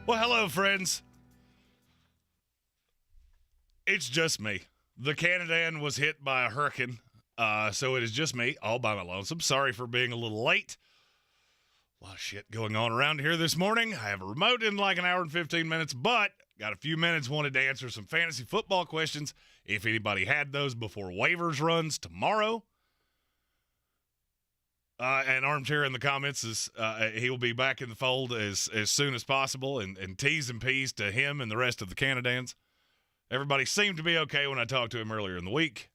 Well, hello, friends. It's just me. The Canadan was hit by a hurricane, so it is just me, all by my lonesome. Sorry for being a little late. A lot of shit going on around here this morning. I have a remote in like an hour and 15 minutes, but got a few minutes, wanted to answer some fantasy football questions. If anybody had those before waivers runs tomorrow. And Armchair in the comments is he'll be back in the fold as soon as possible, and T's and P's to him and the rest of the Canadans. Everybody seemed to be okay when I talked to him earlier in the week.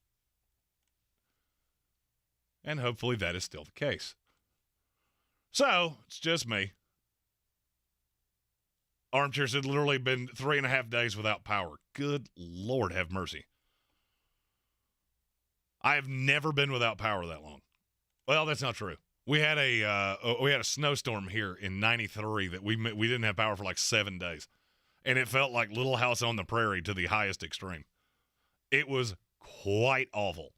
And hopefully that is still the case. So, it's just me. Armchair said literally been 3.5 days without power. Good Lord have mercy. I have never been without power that long. Well, that's not true. We had a snowstorm here in '93 that we didn't have power for like 7 days, and it felt like Little House on the Prairie to the highest extreme. It was quite awful.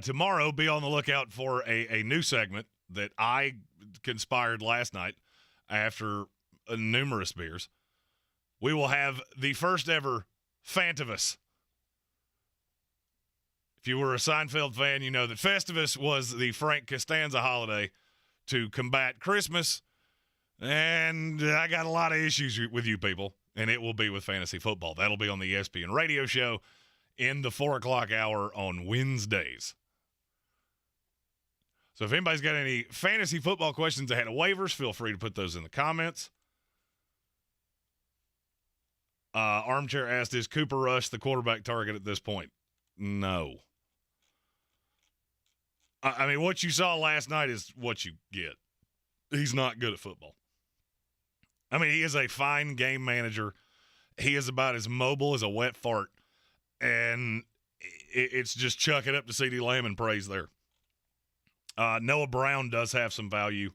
Tomorrow, be on the lookout for a new segment that I conspired last night after numerous beers. We will have the first ever Fantivus. If you were a Seinfeld fan, you know that Festivus was the Frank Costanza holiday to combat Christmas. And I got a lot of issues with you people, and it will be with fantasy football. That'll be on the ESPN Radio Show in the 4 o'clock hour on Wednesdays. So if anybody's got any fantasy football questions ahead of waivers, feel free to put those in the comments. Armchair asked, is Cooper Rush the quarterback target at this point? No. I mean, what you saw last night is what you get. He's not good at football. I mean, he is a fine game manager. He is about as mobile as a wet fart. And it's just chuck it up to CeeDee Lamb and praise there. Noah Brown does have some value.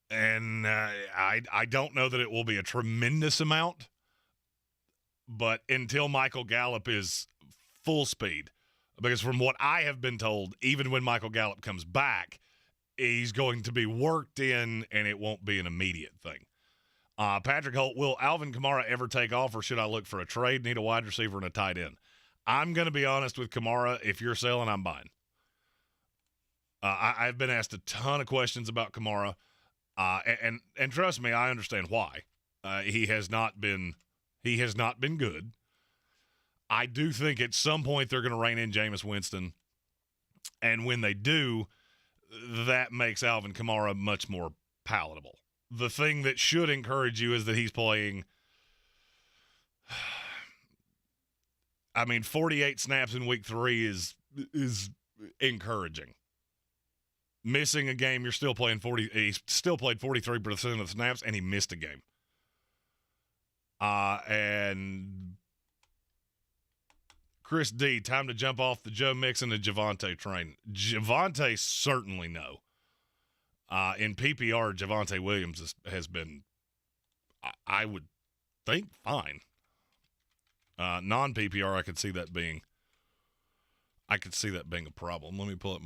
And I don't know that it will be a tremendous amount. But until Michael Gallup is full speed, because from what I have been told, even when Michael Gallup comes back, he's going to be worked in and it won't be an immediate thing. Patrick Holt, will Alvin Kamara ever take off, or should I look for a trade, need a wide receiver and a tight end? I'm going to be honest with Kamara. If you're selling, I'm buying. I've been asked a ton of questions about Kamara, and trust me, I understand why. He has not been good. I do think at some point they're going to rein in Jameis Winston, and when they do, that makes Alvin Kamara much more palatable. The thing that should encourage you is that he's playing, 48 snaps in week 3 is encouraging. Missing a game, you're still playing 40. He still played 43% of the snaps, and he missed a game. And Chris D, time to jump off the Joe Mixon and Javonte train. Javonte, certainly no. In PPR, Javonte Williams has been, I would think, fine. Non-PPR, I could see that being a problem. Let me pull up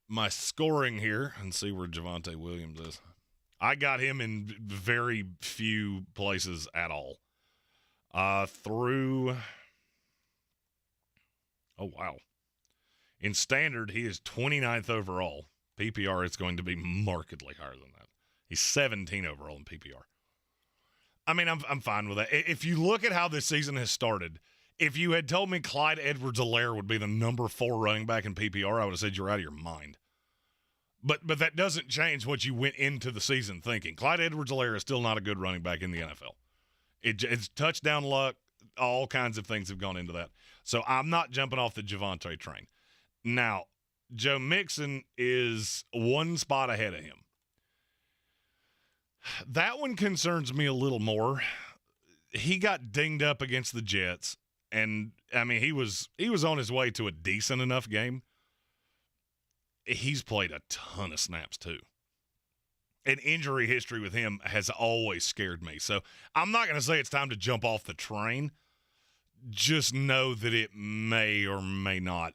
my scoring here and see where Javonte Williams is. I got him in very few places at all. Oh, wow. In standard, he is 29th overall. PPR, it's going to be markedly higher than that. He's 17 overall in PPR. I mean, I'm fine with that. If you look at how this season has started, if you had told me Clyde Edwards-Helaire would be the number 4 running back in PPR, I would have said you're out of your mind. But that doesn't change what you went into the season thinking. Clyde Edwards-Helaire is still not a good running back in the NFL. It's touchdown luck. All kinds of things have gone into that. So I'm not jumping off the Javonte train. Now, Joe Mixon is one spot ahead of him. That one concerns me a little more. He got dinged up against the Jets, and, I mean, he was on his way to a decent enough game. He's played a ton of snaps, too. And injury history with him has always scared me. So I'm not going to say it's time to jump off the train. Just know that it may or may not.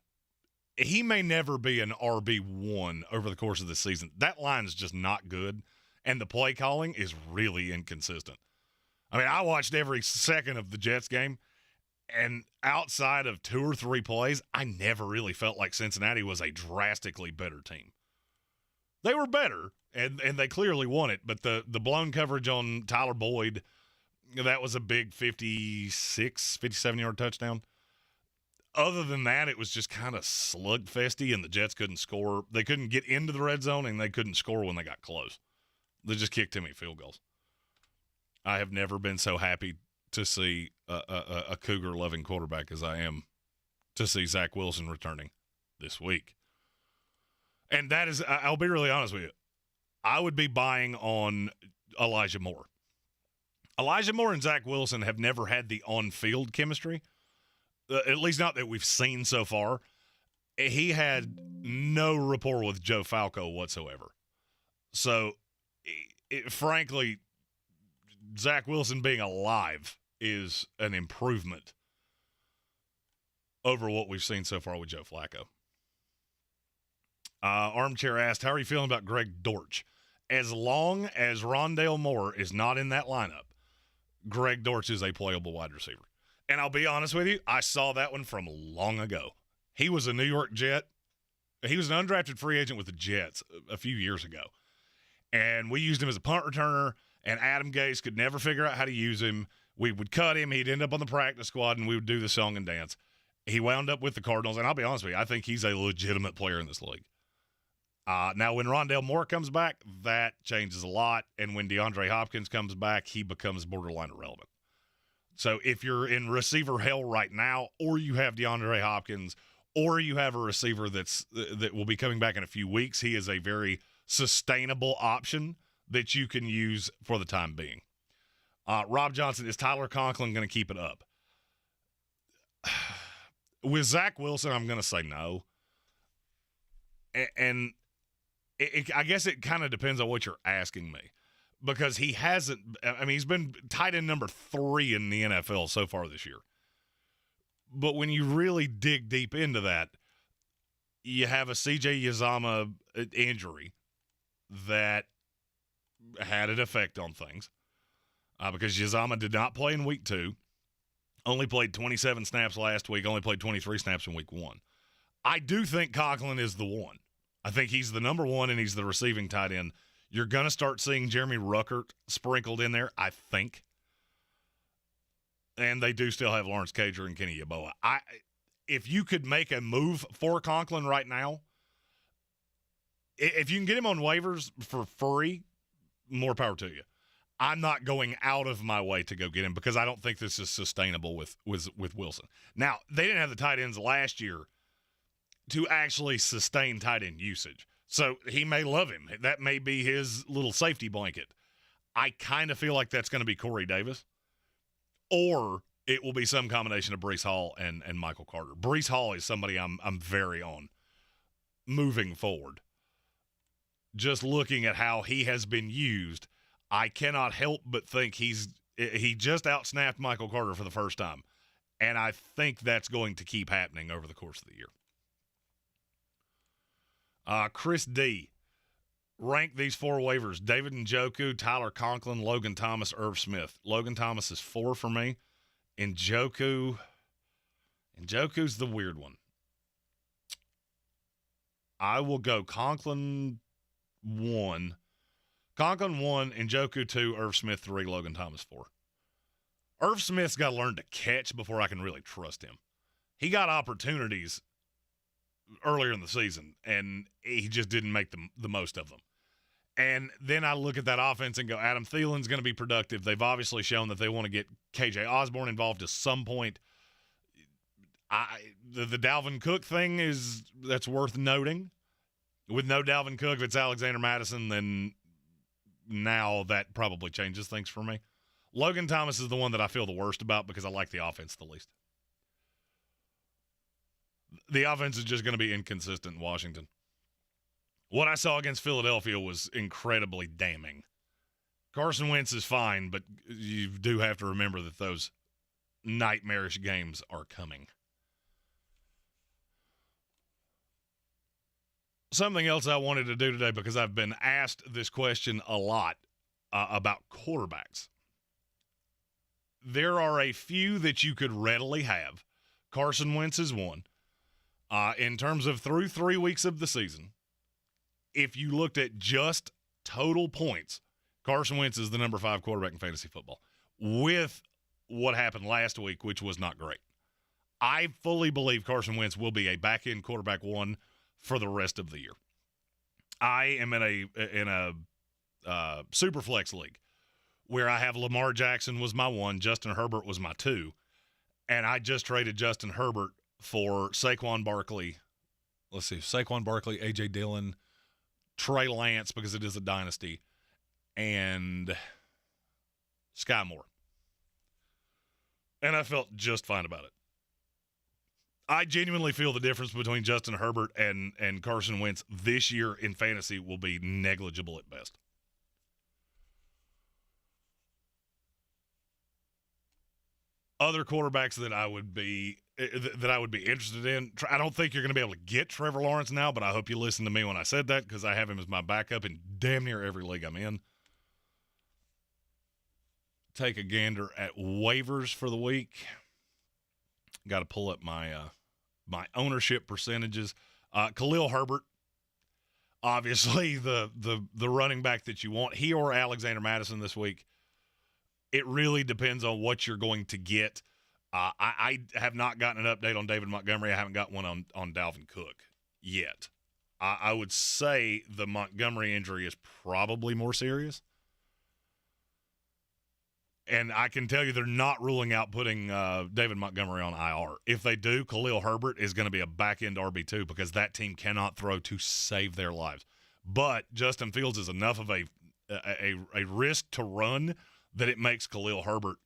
He may never be an RB1 over the course of the season. That line is just not good. and the play calling is really inconsistent. I mean, I watched every second of the Jets game, and outside of 2 or 3 plays, I never really felt like Cincinnati was a drastically better team. They were better, and they clearly won it, but the blown coverage on Tyler Boyd, that was a big 57-yard touchdown. Other than that, it was just kind of slugfesty, and the Jets couldn't score. They couldn't get into the red zone, and they couldn't score when they got close. They just kicked too many field goals. I have never been so happy to see a Cougar-loving quarterback as I am to see Zach Wilson returning this week. And that is, I'll be really honest with you, I would be buying on Elijah Moore. Elijah Moore and Zach Wilson have never had the on-field chemistry. At least not that we've seen so far. He had no rapport with Joe Falco whatsoever. So, frankly, Zach Wilson being alive is an improvement over what we've seen so far with Joe Flacco. Armchair asked, how are you feeling about Greg Dortch? As long as Rondale Moore is not in that lineup, Greg Dortch is a playable wide receiver. And I'll be honest with you, I saw that one from long ago. He was a New York Jet. He was an undrafted free agent with the Jets a few years ago. And we used him as a punt returner, and Adam Gase could never figure out how to use him. We would cut him. He'd end up on the practice squad, and we would do the song and dance. He wound up with the Cardinals, and I'll be honest with you, I think he's a legitimate player in this league. Now, when Rondale Moore comes back, that changes a lot. And when DeAndre Hopkins comes back, he becomes borderline irrelevant. So if you're in receiver hell right now, or you have DeAndre Hopkins, or you have a receiver that will be coming back in a few weeks, he is a very sustainable option that you can use for the time being. Rob Johnson, is Tyler Conklin going to keep it up? With Zach Wilson, I'm going to say no. And I guess it kind of depends on what you're asking me. Because he hasn't – I mean, he's been tight end number 3 in the NFL so far this year. But when you really dig deep into that, you have a C.J. Uzomah injury that had an effect on things. Because Uzomah did not play in week 2. Only played 27 snaps last week. Only played 23 snaps in week 1. I do think Conklin is the one. I think he's the number 1, and he's the receiving tight end. You're going to start seeing Jeremy Ruckert sprinkled in there, I think. And they do still have Lawrence Cager and Kenny Yeboah. If you could make a move for Conklin right now, if you can get him on waivers for free, more power to you. I'm not going out of my way to go get him because I don't think this is sustainable with Wilson. Now, they didn't have the tight ends last year to actually sustain tight end usage. So he may love him. That may be his little safety blanket. I kind of feel like that's going to be Corey Davis. Or it will be some combination of Breece Hall and Michael Carter. Breece Hall is somebody I'm very on moving forward. Just looking at how he has been used, I cannot help but think he just outsnapped Michael Carter for the first time. And I think that's going to keep happening over the course of the year. Chris D. Rank these 4 waivers: David Njoku, Tyler Conklin, Logan Thomas, Irv Smith. Logan Thomas is 4 for me. Njoku's the weird one. I will go Conklin 1. Conklin 1, Njoku 2, Irv Smith 3, Logan Thomas 4. Irv Smith's got to learn to catch before I can really trust him. He got opportunities earlier in the season, and he just didn't make the most of them. And then I look at that offense and go, Adam Thielen's going to be productive. They've obviously shown that they want to get KJ Osborne involved at some point. The Dalvin Cook thing that's worth noting. With no Dalvin Cook, if it's Alexander Madison, then now that probably changes things for me. Logan Thomas is the one that I feel the worst about because I like the offense the least. The offense is just going to be inconsistent in Washington. What I saw against Philadelphia was incredibly damning. Carson Wentz is fine, but you do have to remember that those nightmarish games are coming. Something else I wanted to do today, because I've been asked this question a lot about quarterbacks. There are a few that you could readily have. Carson Wentz is one. In terms of through 3 weeks of the season, if you looked at just total points, Carson Wentz is the number 5 quarterback in fantasy football, with what happened last week, which was not great. I fully believe Carson Wentz will be a back-end quarterback 1 for the rest of the year. I am in a super flex league where I have Lamar Jackson was my 1, Justin Herbert was my 2, and I just traded Justin Herbert for Saquon Barkley. Let's see, Saquon Barkley, A.J. Dillon, Trey Lance, because it is a dynasty, and Sky Moore. And I felt just fine about it. I genuinely feel the difference between Justin Herbert and Carson Wentz this year in fantasy will be negligible at best. Other quarterbacks that I would be interested in, I don't think you're going to be able to get Trevor Lawrence now, but I hope you listened to me when I said that, because I have him as my backup in damn near every league I'm in. Take a gander at waivers for the week. Got to pull up my my ownership percentages. Khalil Herbert, obviously the running back that you want. He or Alexander Madison this week. It really depends on what you're going to get. I have not gotten an update on David Montgomery. I haven't got one on Dalvin Cook yet. I would say the Montgomery injury is probably more serious. And I can tell you they're not ruling out putting David Montgomery on IR. If they do, Khalil Herbert is going to be a back-end RB2, because that team cannot throw to save their lives. But Justin Fields is enough of a risk to run that it makes Khalil Herbert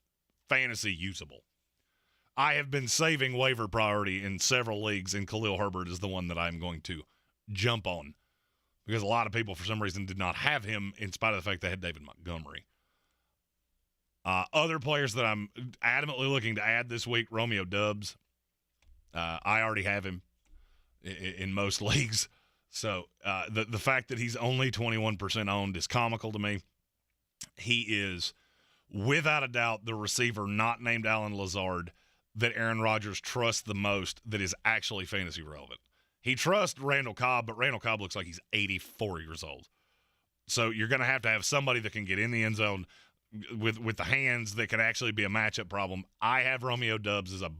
fantasy usable. I have been saving waiver priority in several leagues, and Khalil Herbert is the one that I'm going to jump on, because a lot of people, for some reason, did not have him in spite of the fact they had David Montgomery. Other players that I'm adamantly looking to add this week, Romeo Doubs. I already have him in most leagues. So the fact that he's only 21% owned is comical to me. He is, without a doubt, the receiver not named Allen Lazard that Aaron Rodgers trusts the most that is actually fantasy relevant. He trusts Randall Cobb, but Randall Cobb looks like he's 84 years old. So you're going to have somebody that can get in the end zone with the hands that can actually be a matchup problem. I have Romeo Doubs as a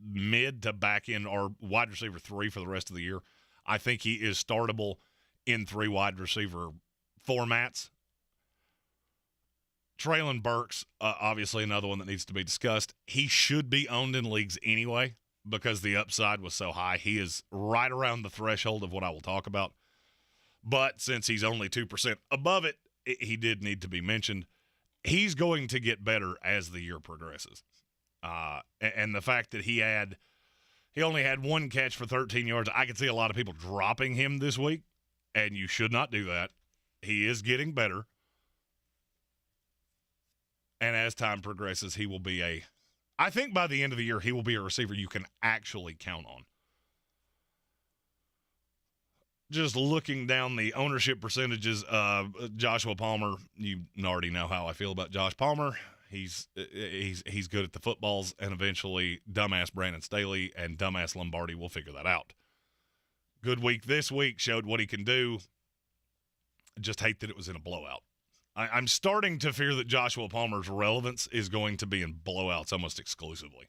mid to back end or wide receiver 3 for the rest of the year. I think he is startable in 3 wide receiver formats. Traylon Burks, obviously another one that needs to be discussed. He should be owned in leagues anyway because the upside was so high. He is right around the threshold of what I will talk about. But since he's only 2% above it, he did need to be mentioned. He's going to get better as the year progresses. And the fact that he only had 1 catch for 13 yards, I could see a lot of people dropping him this week, and you should not do that. He is getting better. And as time progresses, he will be I think by the end of the year, he will be a receiver you can actually count on. Just looking down the ownership percentages of Joshua Palmer, you already know how I feel about Josh Palmer. He's good at the footballs, and eventually dumbass Brandon Staley and dumbass Lombardi will figure that out. Good week this week, showed what he can do. Just hate that it was in a blowout. I'm starting to fear that Joshua Palmer's relevance is going to be in blowouts almost exclusively.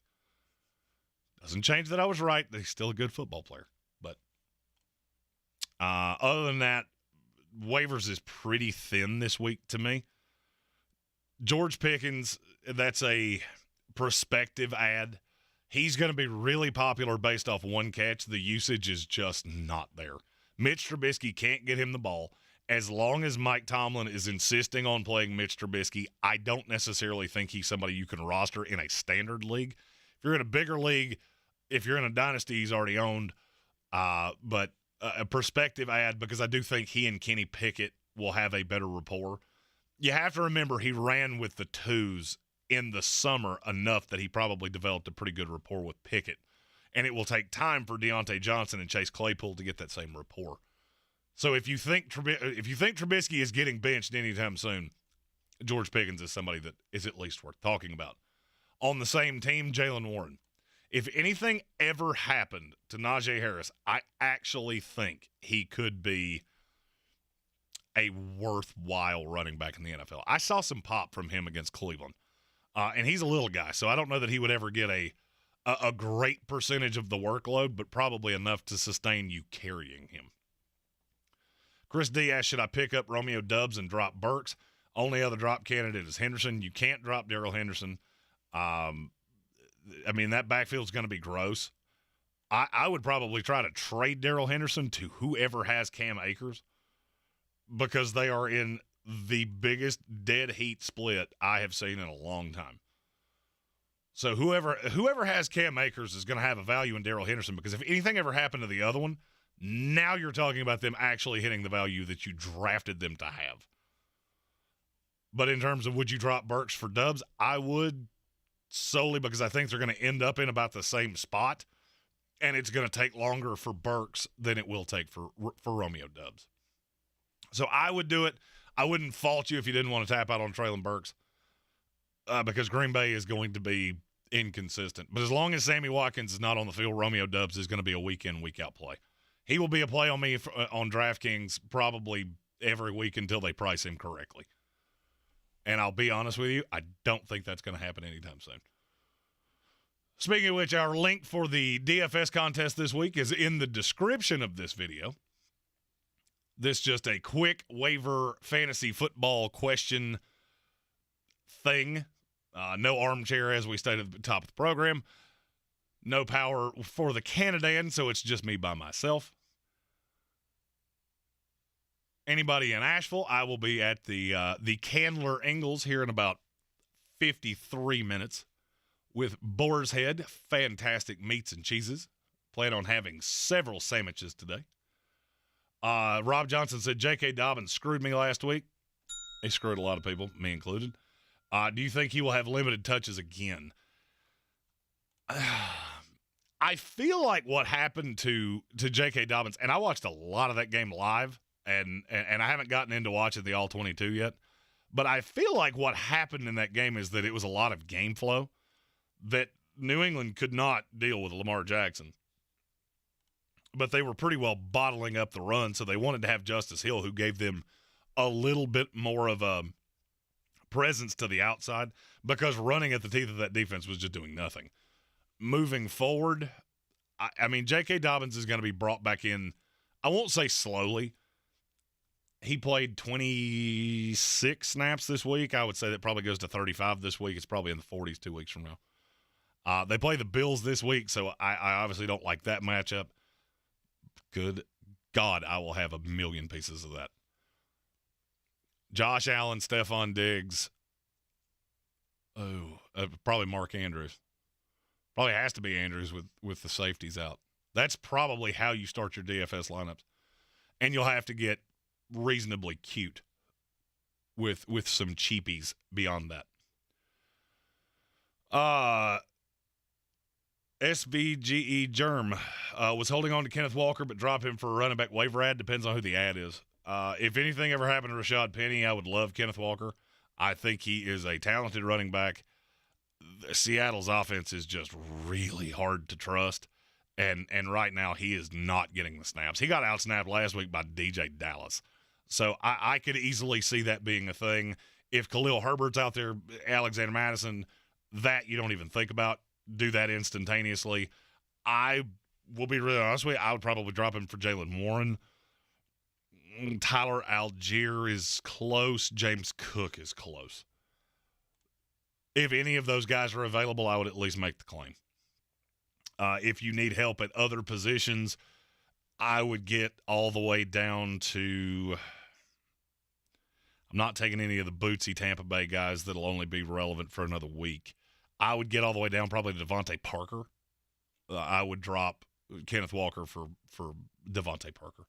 Doesn't change that I was right. He's still a good football player. But other than that, waivers is pretty thin this week to me. George Pickens, that's a prospective ad. He's going to be really popular based off 1 catch. The usage is just not there. Mitch Trubisky can't get him the ball. As long as Mike Tomlin is insisting on playing Mitch Trubisky, I don't necessarily think he's somebody you can roster in a standard league. If you're in a bigger league, if you're in a dynasty, he's already owned. But a perspective ad, because I do think he and Kenny Pickett will have a better rapport. You have to remember he ran with the twos in the summer enough that he probably developed a pretty good rapport with Pickett. And it will take time for Deontay Johnson and Chase Claypool to get that same rapport. So if you think Trubisky is getting benched anytime soon, George Pickens is somebody that is at least worth talking about. On the same team, Jaylen Warren. If anything ever happened to Najee Harris, I actually think he could be a worthwhile running back in the NFL. I saw some pop from him against Cleveland, and he's a little guy, so I don't know that he would ever get a great percentage of the workload, but probably enough to sustain you carrying him. Chris D asks, should I pick up Romeo Doubs and drop Burks? Only other drop candidate is Henderson. You can't drop Darrell Henderson. That backfield's going to be gross. I would probably try to trade Darrell Henderson to whoever has Cam Akers, because they are in the biggest dead heat split I have seen in a long time. So whoever has Cam Akers is going to have a value in Darrell Henderson, because if anything ever happened to the other one, now you're talking about them actually hitting the value that you drafted them to have. But in terms of would you drop Burks for Dubs, I would, solely because I think they're going to end up in about the same spot, and it's going to take longer for Burks than it will take for Romeo Doubs. So I would do it. I wouldn't fault you if you didn't want to tap out on Treylon Burks, because Green Bay is going to be inconsistent. But as long as Sammy Watkins is not on the field, Romeo Doubs is going to be a week-in, week-out play. He will be a play on me on DraftKings probably every week until they price him correctly. And I'll be honest with you, I don't think that's going to happen anytime soon. Speaking of which, our link for the DFS contest this week is in the description of this video. This is just a quick waiver fantasy football question thing. No armchair, as we stated at the top of the program. No power for the candidate, so it's just me by myself. Anybody in Asheville, I will be at the Candler Ingles here in about 53 minutes with Boar's Head, fantastic meats and cheeses. Plan on having several sandwiches today. Rob Johnson said, J.K. Dobbins screwed me last week. He screwed a lot of people, me included. Do you think he will have limited touches again? I feel like what happened to J.K. Dobbins, and I watched a lot of that game live, and I haven't gotten into watching the All-22 yet, but I feel like what happened in that game is that it was a lot of game flow, that New England could not deal with Lamar Jackson. But they were pretty well bottling up the run, so they wanted to have Justice Hill, who gave them a little bit more of a presence to the outside, because running at the teeth of that defense was just doing nothing. Moving forward, I mean, J.K. Dobbins is going to be brought back in, I won't say slowly. He played 26 snaps this week. I would say that probably goes to 35 this week. It's probably in the 40s 2 weeks from now. They play the Bills this week, so I obviously don't like that matchup. Good God, I will have a million pieces of that. Josh Allen, Stephon Diggs. Probably Mark Andrews. Probably has to be Andrews with the safeties out. That's probably how you start your DFS lineups. And you'll have to get reasonably cute with some cheapies beyond that. SVGE Germ was holding on to Kenneth Walker, but drop him for a running back waiver ad. Depends on who the ad is. If anything ever happened to Rashad Penny, I would love Kenneth Walker. I think he is a talented running back. Seattle's offense is just really hard to trust, and right now he is not getting the snaps. He got outsnapped last week by DJ Dallas. So I could easily see that being a thing. If Khalil Herbert's out there, Alexander Madison, that you don't even think about. Do that instantaneously. I will be really honest with you, I would probably drop him for Jaylen Warren. Tyler Algier is close. James Cook is close. If any of those guys are available, I would at least make the claim. If you need help at other positions, I would get all the way down to – I'm not taking any of the Bootsy Tampa Bay guys that'll only be relevant for another week. I would get all the way down probably to Devontae Parker. I would drop Kenneth Walker for Devontae Parker.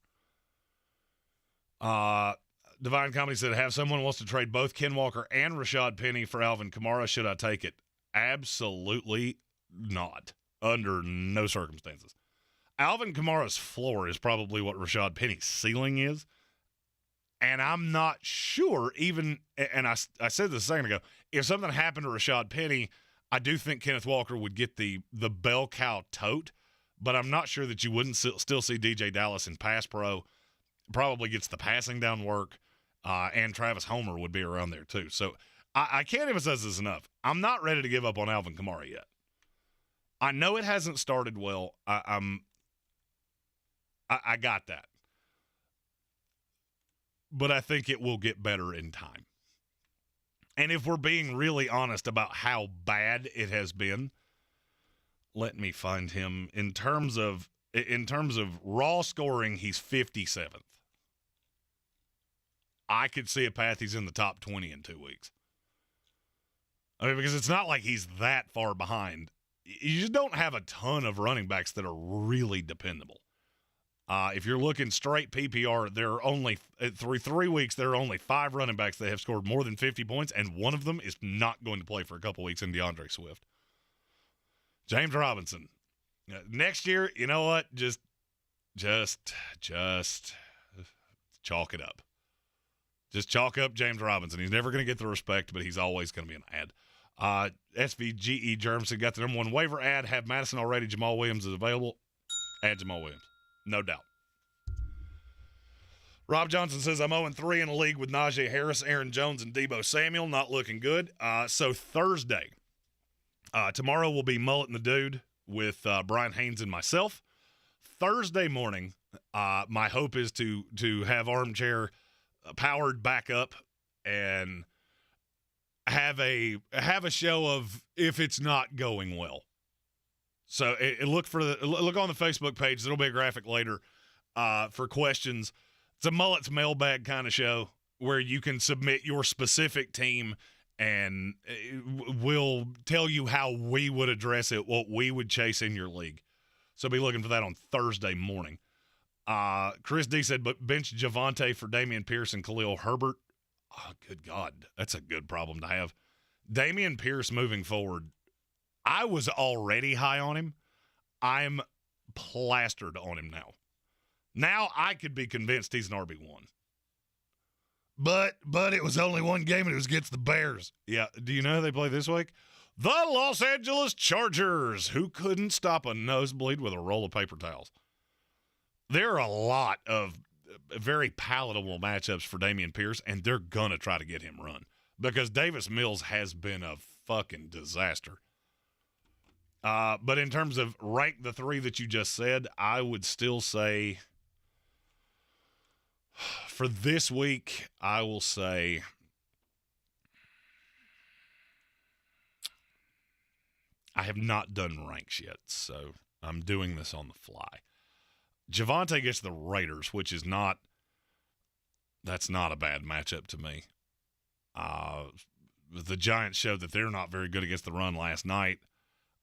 Divine Comedy said, have someone wants to trade both Ken Walker and Rashad Penny for Alvin Kamara. Should I take it? Absolutely not. Under no circumstances. Alvin Kamara's floor is probably what Rashad Penny's ceiling is. And I'm not sure even, and I said this a second ago, if something happened to Rashad Penny, I do think Kenneth Walker would get the bell cow tote, but I'm not sure that you wouldn't still see DJ Dallas in pass pro. Probably gets the passing down work, and Travis Homer would be around there too. So I can't emphasize this enough. I'm not ready to give up on Alvin Kamara yet. I know it hasn't started well. I got that. But I think it will get better in time. And if we're being really honest about how bad it has been, let me find him. In terms of raw scoring, he's 57th. I could see a path he's in the top 20 in 2 weeks. I mean, because it's not like he's that far behind. You just don't have a ton of running backs that are really dependable. If you're looking straight PPR, there are only through 3 weeks, there are only 5 running backs that have scored more than 50 points, and one of them is not going to play for a couple weeks in DeAndre Swift. James Robinson. Next year, you know what? Just chalk it up. Just chalk up James Robinson. He's never going to get the respect, but he's always going to be an ad. SVGE Germson got the number 1 waiver ad. Have Madison already. Jamal Williams is available. Add Jamal Williams. No doubt. Rob Johnson says, I'm 0-3 in a league with Najee Harris, Aaron Jones, and Deebo Samuel. Not looking good. So Thursday, tomorrow will be Mullet and the Dude with Brian Haynes and myself. Thursday morning, my hope is to have Armchair powered back up and have a show of if it's not going well. So look on the Facebook page. There'll be a graphic later for questions. It's a Mullet's mailbag kind of show where you can submit your specific team and we'll tell you how we would address it, what we would chase in your league. So be looking for that on Thursday morning. Chris D said, but bench Javonte for Dameon Pierce and Khalil Herbert. Oh, good God. That's a good problem to have. Dameon Pierce moving forward, I was already high on him. I'm plastered on him now. Now I could be convinced he's an RB1. But it was only one game and it was against the Bears. Yeah, do you know who they play this week? The Los Angeles Chargers, who couldn't stop a nosebleed with a roll of paper towels. There are a lot of very palatable matchups for Dameon Pierce, and they're going to try to get him run because Davis Mills has been a fucking disaster. But in terms of rank the 3 that you just said, I would still say for this week, I will say I have not done ranks yet, so I'm doing this on the fly. Javonte gets the Raiders, which is that's not a bad matchup to me. The Giants showed that they're not very good against the run last night.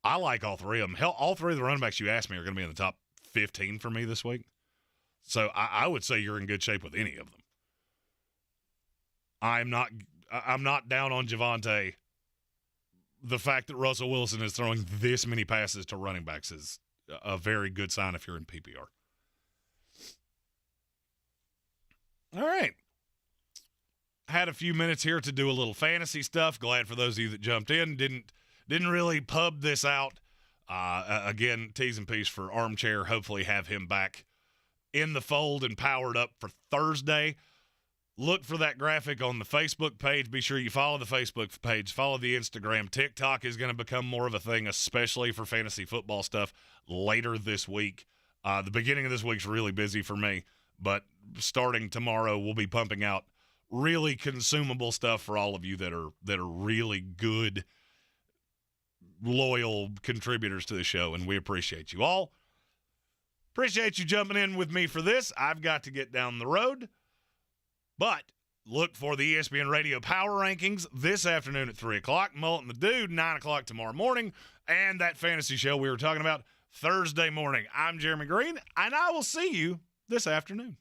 I like all 3 of them. Hell, all 3 of the running backs you asked me are going to be in the top 15 for me this week. So I would say you're in good shape with any of them. I'm not down on Javonte. The fact that Russell Wilson is throwing this many passes to running backs is a very good sign if you're in PPR. All right. Had a few minutes here to do a little fantasy stuff. Glad for those of you that jumped in. Didn't really pub this out. Again, T's and P's for Armchair. Hopefully have him back in the fold and powered up for Thursday. Look for that graphic on the Facebook page. Be sure you follow the Facebook page. Follow the Instagram. TikTok is going to become more of a thing, especially for fantasy football stuff later this week. The beginning of this week's really busy for me, but starting tomorrow, we'll be pumping out really consumable stuff for all of you that are really good, loyal contributors to the show, and we appreciate you all. Appreciate you jumping in with me for this. I've got to get down the road, but look for the ESPN Radio Power Rankings this afternoon at 3 o'clock. Mullet and the Dude, 9 o'clock tomorrow morning, and that fantasy show we were talking about Thursday morning. I'm Jeremy Greene, and I will see you this afternoon.